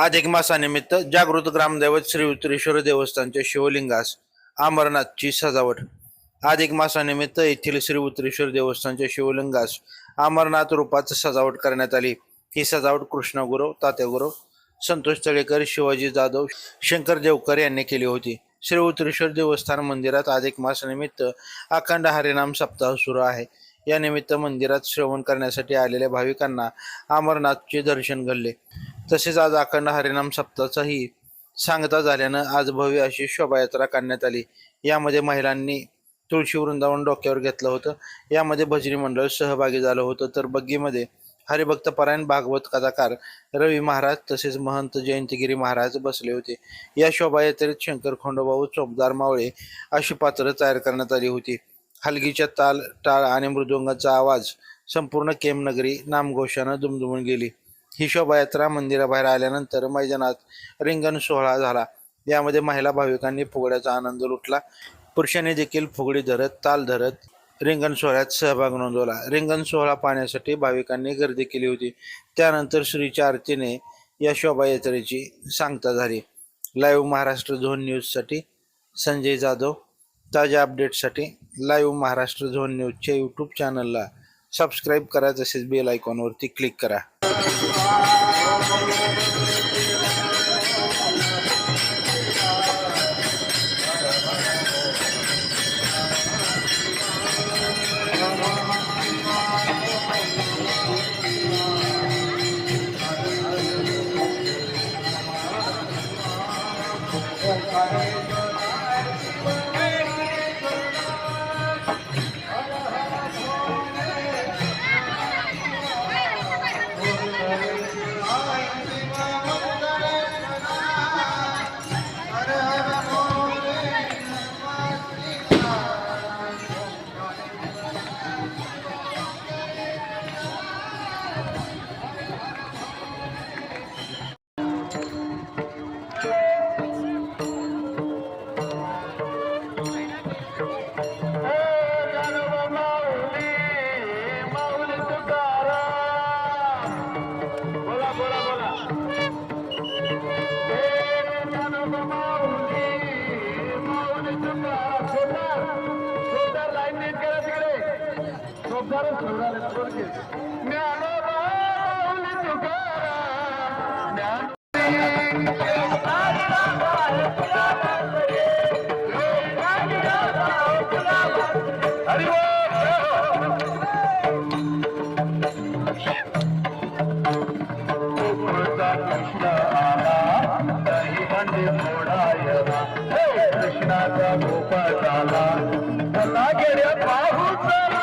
अधिक मासानिमित्त जागृत ग्रामदैवत श्री उत्तरेश्वर देवस्थानच्या शिवलिंगास अमरनाथची सजावट। अधिक मासानिमित्त येथील श्री उत्तरेश्वर देवस्थानच्या शिवलिंगास अमरनाथ रूपात सजावट करण्यात आली। ही सजावट कृष्णगुरव, तात्यागुरव, संतोष तळेकर, शिवाजी जाधव, शंकर देवकर यांनी केली होती। श्री उत्तरेश्वर देवस्थान मंदिरात अधिक मासानिमित्त अखंड हरिनाम सप्ताह सुरू आहे। या निमित्त मंदिरात श्रवण करण्यासाठी आलेल्या भाविकांना अमरनाथचे दर्शन घडले। तसेच आज अखंड हरिनाम सप्ताहाचाही सांगता झाल्यानं आज भव्य अशी शोभायात्रा काढण्यात आली। यामध्ये महिलांनी तुळशी वृंदावन डोक्यावर घेतलं होतं। यामध्ये भजनी मंडळ सहभागी झालं होतं, तर बग्गीमध्ये हरिभक्त परायण भागवत कथाकार रवी महाराज तसेच महंत जयंतगिरी महाराज बसले होते। या शोभायात्रेत शंकर खोंडोबाऊ, चोपदार मावळे अशी पात्र तयार करण्यात आली होती। हलगीच्या ताल, टाळ आणि मृदुंगाचा आवाज संपूर्ण केमनगरी नामघोषानं दुमदुमून गेली। ही शोभायात्रा मंदिराबाहेर आल्यानंतर मैदानात रिंगण सोहळा झाला। यामध्ये महिला भाविकांनी फुगड्याचा आनंद लुटला। पुरुषांनी देखील फुगडी धरत, ताल धरत रिंगण सोहळ्यात सहभाग नोंदवला। रिंगण सोहळा पाहण्यासाठी भाविकांनी गर्दी केली होती। त्यानंतर श्रीच्या आरतीने या शोभायात्रेची सांगता झाली। लाईव्ह महाराष्ट्र झोन न्यूजसाठी संजय जाधव। ताज्या अपडेट्ससाठी लाईव्ह महाराष्ट्र झोन न्यूजच्या यूट्यूब चॅनलला सबस्क्राईब करा, तसेच बेल आयकॉनवरती क्लिक करा। कृष्णाचा गोपाळ झाला भला गेल्या पाहुचला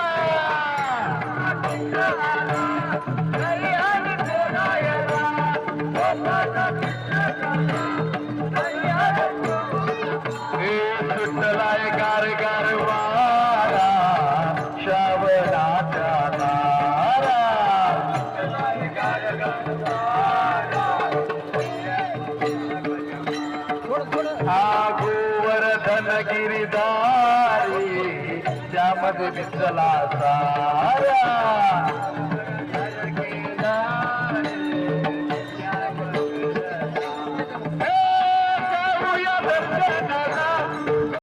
सुटलाय गार गार वारा श्रावणाचा तारा गार गार गिरिधारी त्यामध्ये विचला सारा